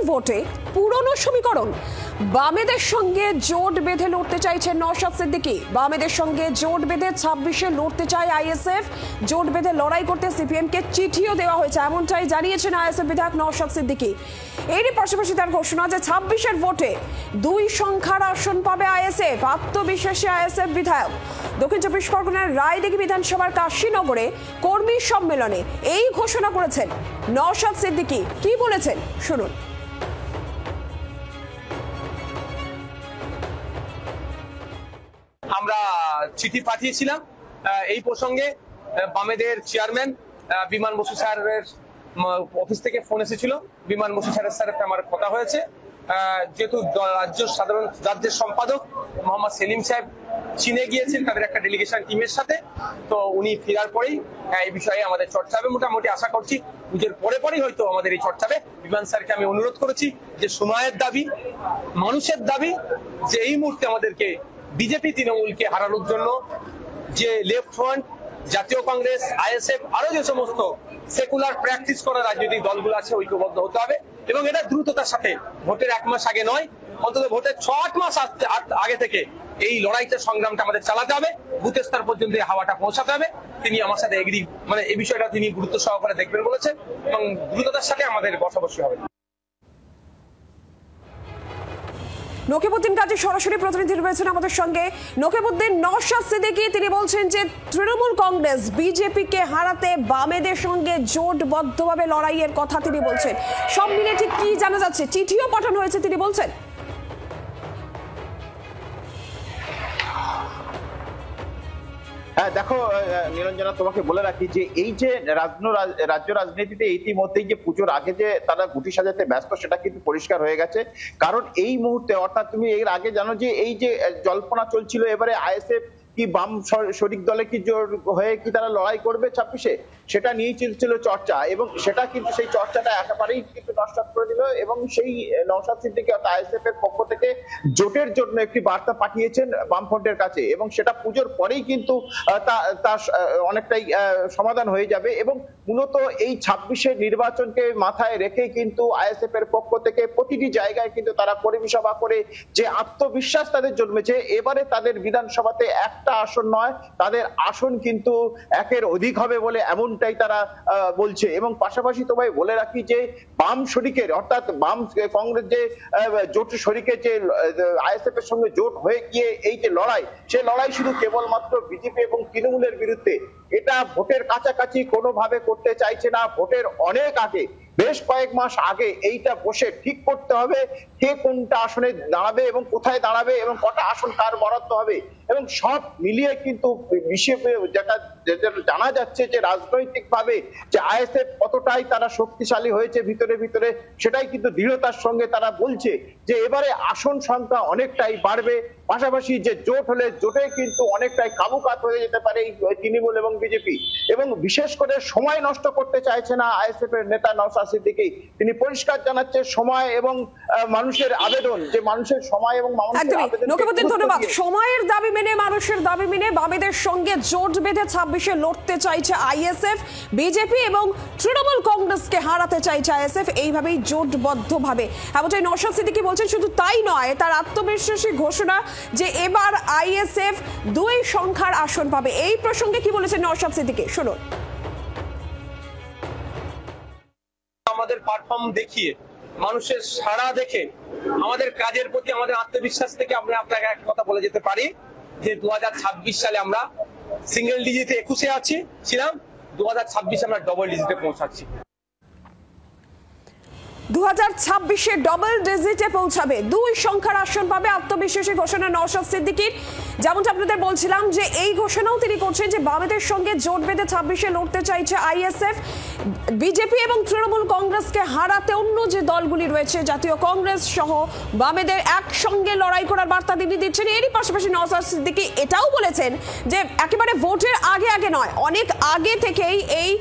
ভোটে পুরনো সমীকরণ। বামেদের সঙ্গে জোট বেঁধে লড়তে চাইছেন নওশাদ সিদ্দিকী। বামেদের সঙ্গে জোট বেঁধে 26-এ লড়তে চায় আইএসএফ। জোট বেঁধে লড়াই করতে সিপিএমকে চিঠিও দেওয়া হয়েছে, এমনটাই জানিয়েছেন আইএসএফ বিধায়ক নওশাদ সিদ্দিকী। এরই পাশাপাশি তার ঘোষণা যে 26-এর ভোটে 2 সংখ্যার আসন পাবে আইএসএফ। আত্মবিশ্বাসী আইএসএফ বিধায়ক। দক্ষিণ চব্বিশ পরগনার রায়দিঘি বিধানসভার কাশীনগরে কর্মী সম্মেলনে এই ঘোষণা করেছেন নওশাদ সিদ্দিকী। কি বলেছেন শুনুন। আমরা চিঠি পাঠিয়েছিলাম এই প্রসঙ্গে। বামেদের চেয়ারম্যান বিমান বসু স্যারের অফিস থেকে ফোন এসেছিল। বিমান বসু স্যারের সাথে আমার কথা হয়েছে। যেহেতু রাজ্যের সম্পাদক মোহাম্মদ সেলিম সাহেব চীনে গিয়েছেন তাদের একটা ডেলিগেশন টিমের সাথে, তো উনি ফেরার পরেই এই বিষয়ে আমাদের চর্চা হবে। মোটামুটি আশা করছি পুজোর পরেই হয়তো আমাদের এই চর্চা হবে। বিমান স্যারকে আমি অনুরোধ করেছি যে সময়ের দাবি, মানুষের দাবি, যে এই মুহূর্তে আমাদেরকে বিজেপি তৃণমূলকে হারানোর জন্য যে লেফট ফ্রন্ট, জাতীয় কংগ্রেস, আইএসএফ আরো যে সমস্ত সেকুলার প্র্যাকটিস করা রাজনৈতিক দলগুলো আছে ঐক্যবদ্ধ হতে হবে এবং এটা দ্রুততার সাথে, ভোটের 1 মাস আগে নয়, অন্তত ভোটের 6-8 মাস আগে থেকে এই লড়াইটা, সংগ্রামটা আমাদের চালাতে হবে। বুথ স্তর পর্যন্ত এই হাওয়াটা পৌঁছাতে হবে। তিনি আমার সাথে এগ্রি, মানে এই বিষয়টা তিনি গুরুত্ব সহকারে দেখবেন বলেছেন এবং দ্রুততার সাথে আমাদের বসাবসি হবে। নকিবউদ্দিন কাজী সরাসরি প্রতিনিধি রয়েছেন আমাদের সঙ্গে। নকিবউদ্দিন, নওশাদ সিদ্দিকী তিনি বলছেন যে তৃণমূল কংগ্রেস বিজেপিকে হারাতে বামেদের সঙ্গে জোটবদ্ধভাবে লড়াইয়ের কথা তিনি বলছেন। সব মিলে ঠিক কি জানা যাচ্ছে? চিঠিও পাঠানো হয়েছে তিনি বলছেন। হ্যাঁ দেখো নিরঞ্জনা, তোমাকে বলে রাখি যে এই যে রাজ্য রাজনীতিতে ইতিমধ্যেই যে পুজোর আগে যে তারা গুটি সাজাতে ব্যস্ত, সেটা কিন্তু পরিষ্কার হয়ে গেছে। কারণ এই মুহূর্তে, অর্থাৎ তুমি এর আগে জানো যে এই যে জল্পনা চলছিল এবারে আইএসএফ কি বাম শরিক দলে কি হয়ে কি তারা লড়াই করবে 26-এ, সেটা নিয়েই চলছিল চর্চা এবং সেটা কিন্তু সেই চর্চাটা একেবারেই কিন্তু নস্যাৎ করে দিল এবং সেই নওশাদ সিদ্দিকী আইএসএফ এর পক্ষ থেকে জোটের জন্য একটি বার্তা পাঠিয়েছেন বামফ্রন্টের কাছে এবং সেটা পুজোর পরেই কিন্তু তার অনেকটাই সমাধান হয়ে যাবে এবং মূলত এই 26-এর নির্বাচনকে মাথায় রেখে কিন্তু আইএসএফ এর পক্ষ থেকে প্রতিটি জায়গায় কিন্তু তারা কর্মী সভা করে যে আত্মবিশ্বাস তাদের জন্মেছে, এবারে তাদের বিধানসভাতে একটা আসন নয়, তাদের আসন কিন্তু 1-এর অধিক হবে বলে এমনটাই তারা বলছে। এবং পাশাপাশি তোমায় বলে রাখি যে বাম শরিকের, অর্থাৎ বাম কংগ্রেস যে জোট শরিকের যে আইএসএফ এর সঙ্গে জোট হয়ে গিয়ে এই যে লড়াই, সে লড়াই শুধু কেবলমাত্র বিজেপি এবং তৃণমূলের বিরুদ্ধে, এটা ভোটের কাছাকাছি কোনোভাবে করতে চাইছে না। ভোটের অনেক আগে, বেশ কয়েক মাস আগে এইটা বসে ঠিক করতে হবে কে কোনটা আসনে দাঁড়াবে এবং কোথায় দাঁড়াবে এবং কটা আসন কার বরাদ্দ হবে এবং সব মিলিয়ে কিন্তু যেটা জানা যাচ্ছে যে রাজনৈতিক ভাবে যে আইএসএফ কতটাই তারা শক্তিশালী হয়েছে ভিতরে ভিতরে, সেটাই কিন্তু দৃঢ়তার সঙ্গে তারা বলছে যে এবারে আসন সংখ্যা অনেকটাই বাড়বে। পাশাপাশি যে জোট হলে জোটে কিন্তু অনেকটাই কাবুকাত হয়ে যেতে পারে তৃণমূল এবং বিজেপি এবং বিশেষ করে সময় নষ্ট করতে চাইছে না আইএসএফ এর নেতা নওশাদ সিদ্দিকী। তিনি পরিষ্কার জানাচ্ছে সময় এবং মানুষের আবেদন, যে মানুষের সময় এবং মানুষের আবেদন। ধন্যবাদ। সময়ের দাবি মেনে, মানুষের দাবি মেনে বামেদের সঙ্গে জোট বেঁধে 26-এ লড়তে চাইছে আইএসএফ। বিজেপি এবং তৃণমূল কংগ্রেসকে হারাতে চাইছে আইএসএফ, এইভাবেই জোটবদ্ধভাবে। এমনটাই নওশাদ সিদ্দিকী বলছেন। শুধু তাই নয়, তার আত্মবিশ্বাসী ঘোষণা যে এবার আইএসএফ 2 সংখ্যার আসন পাবে। এই প্রসঙ্গে কি বলেছেন নওশাদ সিদ্দিকী শুনুন। আমাদের পারফর্ম দেখিয়ে, মানুষের সাড়া দেখে, আমাদের কাজের প্রতি আমাদের আত্মবিশ্বাস থেকে আমরা আপনাকে একটা কথা বলে যেতে পারি যে 2026 সালে আমরা সিঙ্গেল ডিজিটে 21-এ ছিলাম, 2026 আমরা ডবল ডিজিটে পৌঁছাচ্ছি। 2026-এ ডবল ডিজিটে পৌঁছাবে, 2 সংখ্যার আসন পাবে। আত্মবিশ্বাসী ঘোষণা নওশাদ সিদ্দিকীর। যেমনটা আপনাদের বলছিলাম যে এই ঘোষণাও তিনি করছেন যে বামেদের সঙ্গে জোট বেঁধে 26-এ লড়তে চাইছে আইএসএফ। বিজেপি এবং তৃণমূল কংগ্রেসকে হারাতে অন্য যে দলগুলি রয়েছে, জাতীয় কংগ্রেস সহ বামেদের একসঙ্গে লড়াই করার বার্তা তিনি দিচ্ছেন। এরই পাশাপাশি নওশাদ সিদ্দিকী এটাও বলেছেন যে একেবারে ভোটের আগে নয়, অনেক আগে থেকেই এই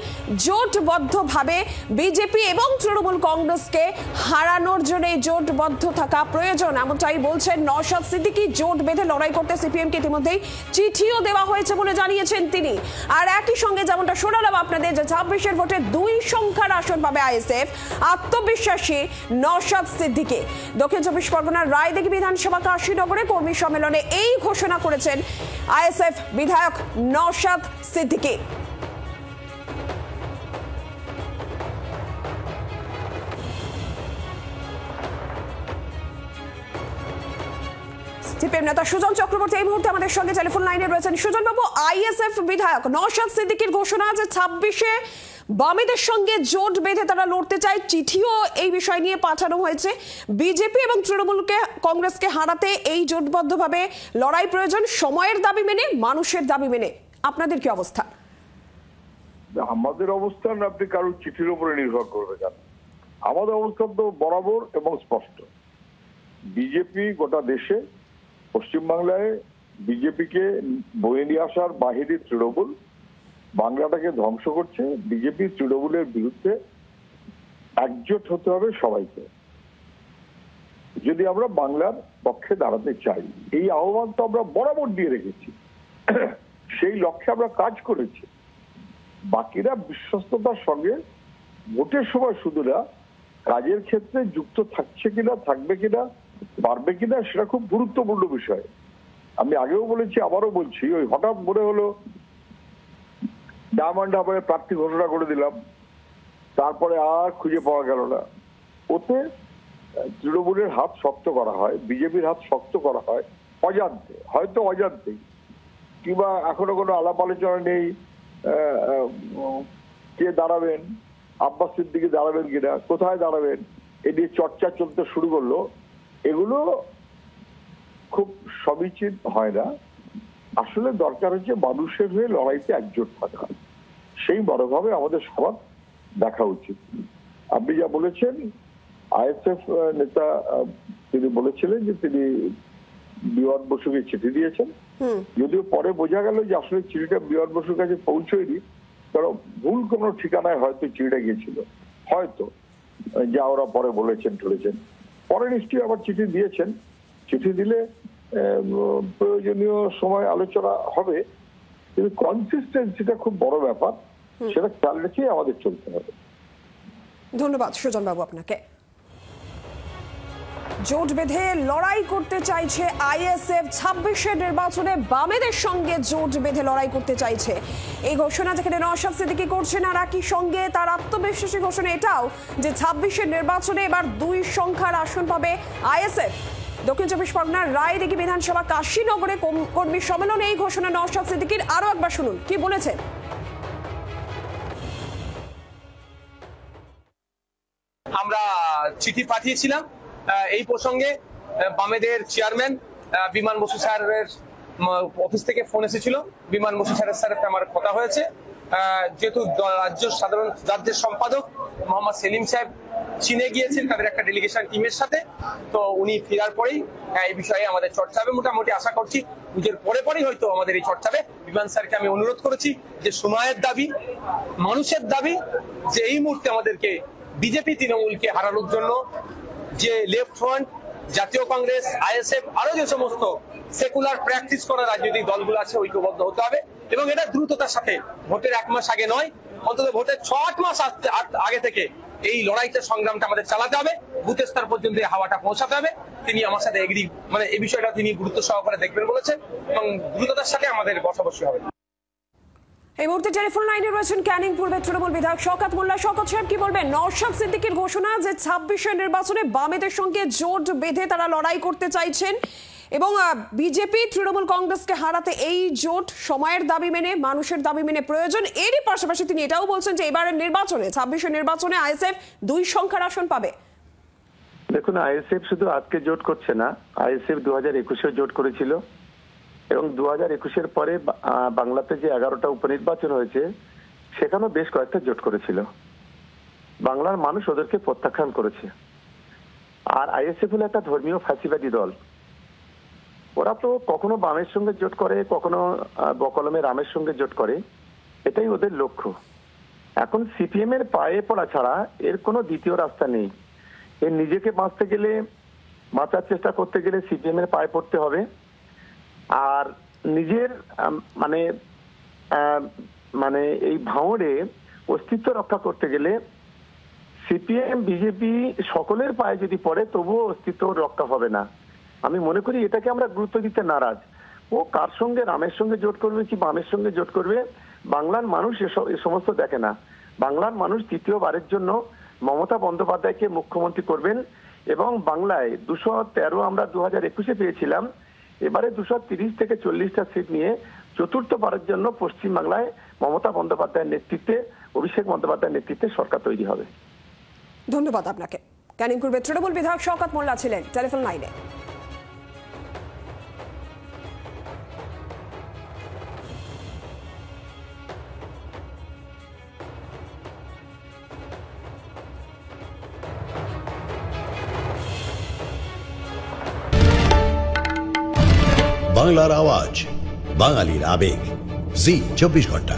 জোটবদ্ধভাবে বিজেপি এবং তৃণমূল কংগ্রেসকে হারানোর জন্য জোটবদ্ধ থাকা প্রয়োজন। এমনটাই বলছেন নওশাদ সিদ্দিকী। জোট বেঁধে লড়াই করতে সিপিএম সিপিএম কে ইতিমধ্যেই চিঠিও দেওয়া হয়েছে বলে জানিয়েছেন তিনি। আর একই সঙ্গে যেমনটা শোনালাম আপনাদের যে 26-এর ভোটে 2 সংখ্যার আসন পাবে আইএসএফ, আত্মবিশ্বাসী নওশাদ সিদ্দিকী। দক্ষিণ 24 পরগনার রায়দিঘি বিধানসভা কাশীনগরে কর্মী সম্মেলনে এই ঘোষণা করেছেন আইএসএফ বিধায়ক নওশাদ সিদ্দিকী। সিপিএম নেতা সুজন চক্রবর্তী এই মুহূর্তে আমাদের সঙ্গে টেলিফোন লাইনে রয়েছেন। সুজন বাবু, আইএসএফ বিধায়ক নওশাদ সিদ্দিকীর ঘোষণা যে 26-এ বামেদের সঙ্গে জোট বেঁধে তারা লড়তে চায়, চিঠিও এই বিষয় নিয়ে পাঠানো হয়েছে। বিজেপি এবং তৃণমূলকে কংগ্রেসকে হারাতে এই জোটবদ্ধভাবে লড়াই প্রয়োজন, সময়ের দাবি মেনে, মানুষের দাবি মেনে। আপনাদের কি অবস্থা? আমাদের অবস্থান আপনি কারোর চিঠির উপরে নির্ভর করবে কেন? আমাদের অবস্থান তো বরাবর এবং স্পষ্ট। বিজেপি গোটা দেশে, পশ্চিমবাংলায় বিজেপিকে বয়ে নিয়ে আসার বাহিনী তৃণমূল বাংলাটাকে ধ্বংস করছে। বিজেপি তৃণমূলের বিরুদ্ধে একজোট হতে হবে সবাইকে, যদি আমরা বাংলার পক্ষে দাঁড়াতে চাই। এই আহ্বান তো আমরা বরাবর দিয়ে রেখেছি, সেই লক্ষ্যে আমরা কাজ করেছি। বাকিরা বিশ্বস্ততার সঙ্গে ভোটের সময় শুধু না, কাজের ক্ষেত্রে যুক্ত থাকছে কিনা, থাকবে কিনা, পারবে কিনা, সেটা খুব গুরুত্বপূর্ণ বিষয়। আমি আগেও বলেছি, আবারও বলছি, ওই হঠাৎ মনে হলো ডায়মন্ড হারবারে প্রার্থী ঘোষণা করে দিলাম, তারপরে আর খুঁজে পাওয়া গেল না। ওতে তৃণমূলের হাত শক্ত করা হয়, বিজেপির হাত শক্ত করা হয় অজান্তে, হয়তো অজান্তেই, কিংবা এখনো কোনো আলাপ আলোচনা নেই কে দাঁড়াবেন, আব্বাস সিদ্দিকী দাঁড়াবেন কিনা, কোথায় দাঁড়াবেন, এ নিয়ে চর্চা চলতে শুরু করলো। এগুলো খুব সমীচীন হয় না। আসলে দরকার হচ্ছে মানুষের হয়ে লড়াইতে একজোট থাকা, সেই মনোভাবে আমাদের সবার দেখা উচিত। আপনি যা বলেছেন, আইএসএফ নেতা তিনি বলেছিলেন যে তিনি বিমান বসুকে চিঠি দিয়েছেন, যদিও পরে বোঝা গেল যে আসলে চিঠিটা বিমান বসুর কাছে পৌঁছয়নি, কারণ ভুল কোনো ঠিকানায় হয়তো চিঠিটা গিয়েছিল, হয়তো, যা ওরা পরে বলেছেন টলেছেন। পরে নিশ্চয়ই আবার চিঠি দিয়েছেন। চিঠি দিলে প্রয়োজনীয় সময় আলোচনা হবে, কিন্তু কনসিস্টেন্সিটা খুব বড় ব্যাপার, সেটা খেয়াল রেখে আমাদের চলতে হবে। ধন্যবাদ সুজন বাবু আপনাকে। জোট বেঁধে লড়াই করতে চাইছে আইএসএফ, 26-এর নির্বাচনে বামেদের সঙ্গে জোট বেঁধে লড়াই করতে চাইছে, এই ঘোষণা যেখানে নওশাদ সিদ্দিকী করছেন। আর একই সঙ্গে তার আত্মবিশ্বাসী ঘোষণা এটাও যে 26-এর নির্বাচনে এবার 2 সংখ্যার আসন পাবে আইএসএফ। দক্ষিণ 24 পরগনার রায়দিঘি বিধানসভা কাশীনগরে কর্মী সম্মেলনে এই ঘোষণা নওশাদ সিদ্দিকীর। আরো একবার শুনুন কি বলেছেন। আমরা চিঠি পাঠিয়েছিলাম এই প্রসঙ্গে। বামেদের চেয়ারম্যান বিমান বসু স্যারের অফিস থেকে ফোন এসেছিল, বিমান বসু স্যারের সাথে আমার কথা হয়েছে। যেহেতু রাজ্যের সম্পাদক মোহাম্মদ সেলিম সাহেব চীনে গিয়েছেন তাদের একটা ডেলিগেশন টিমের সাথে, তো উনি ফেরার পরেই এই বিষয়ে আমাদের চর্চা হবে। মোটামুটি আশা করছি পুজোর পরেই হয়তো আমাদের এই চর্চা হবে। বিমান স্যারকে আমি অনুরোধ করেছি যে সময়ের দাবি, মানুষের দাবি, যে এই মুহূর্তে আমাদেরকে বিজেপি তৃণমূলকে হারানোর জন্য যে লেফট ফ্রন্ট, জাতীয় কংগ্রেস, আইএসএফ, আরো যে সমস্ত সেকুলার প্র্যাকটিস করা রাজনৈতিক দলগুলো আছে ঐক্যবদ্ধ হতে হবে, এবং এটা দ্রুততার সাথে, ভোটের 1 মাস আগে নয়, অন্তত ভোটের 6-8 মাস আগে থেকে এই লড়াইটা, সংগ্রামটা আমাদের চালাতে হবে, বুথ স্তর পর্যন্ত হাওয়াটা পৌঁছাতে হবে। তিনি আমার সাথে এগ্রি, মানে এই বিষয়টা তিনি গুরুত্ব সহকারে দেখবেন বলেছেন, এবং দ্রুততার সাথে আমাদের বসাবসি হবে। এই মুহূর্তে টেলিফোন লাইনে রয়েছেন ক্যানিং পূর্বের তৃণমূল বিধায়ক শওকত মোল্লা। শওকত সাহেব কি বলবেন? নওশাদ সিদ্দিকীর ঘোষণা যে 26-এর নির্বাচনে বামেদের সঙ্গে জোট বেঁধে তারা লড়াই করতে চাইছেন, এবং বিজেপি তৃণমূল কংগ্রেসকে হারাতে এই জোট সময়ের দাবি মেনে, মানুষের দাবি মেনে প্রয়োজন। এরই পাশাপাশি তিনি এটাও বলছেন যে এবারের নির্বাচনে, 26-এর নির্বাচনে আইএসএফ 2 সংখ্যার আসন পাবে। দেখুন, আইএসএফ শুধু আজকে জোট করছে না, আইএসএফ 2021-এও জোট করেছিল, এবং 2021-এর পরে বাংলাতে যে 11টা উপনির্বাচন হয়েছে সেখানেও বেশ কয়েকটা জোট করেছিল। বাংলার মানুষ ওদেরকে প্রত্যাখ্যান করেছে। আর আইএসএফ হলো একটা ধর্মীয় ফাঁসিবাদী দল। ওরা তো কখনো বামের সঙ্গে জোট করে, কখনো বকলমে রামের সঙ্গে জোট করে, এটাই ওদের লক্ষ্য। এখন সিপিএম এর পায়ে পড়া ছাড়া এর কোনো দ্বিতীয় রাস্তা নেই। এর নিজেকে বাঁচতে গেলে, বাঁচার চেষ্টা করতে গেলে সিপিএম এর পায়ে পড়তে হবে, আর নিজের মানে মানে এই ভাঁড়ে অস্তিত্ব রক্ষা করতে গেলে সিপিএম বিজেপি সকলের পায়ে যদি পড়ে তবুও অস্তিত্ব রক্ষা হবে না। আমি মনে করি এটাকে আমরা গুরুত্ব দিতে নারাজ। ও কার সঙ্গে, রামের সঙ্গে জোট করবে কি বামের সঙ্গে জোট করবে, বাংলার মানুষ এ সমস্ত দেখে না। বাংলার মানুষ তৃতীয়বারের জন্য মমতা বন্দ্যোপাধ্যায়কে মুখ্যমন্ত্রী করবেন এবং বাংলায় 213 আমরা 2021-এ পেয়েছিলাম, এবারে 230 থেকে 40টা সিট নিয়ে চতুর্থবারের জন্য পশ্চিমবাংলায় মমতা বন্দ্যোপাধ্যায়ের নেতৃত্বে, অভিষেক বন্দ্যোপাধ্যায়ের নেতৃত্বে সরকার তৈরি হবে। ধন্যবাদ আপনাকে। ক্যানিং পূর্বে তৃণমূল বিধায়ক শওকত মোল্লা ছিলেন টেলিফোন লাইনে। বাংলার আওয়াজ, বাঙালির আবেগ, জি 24 ঘন্টা।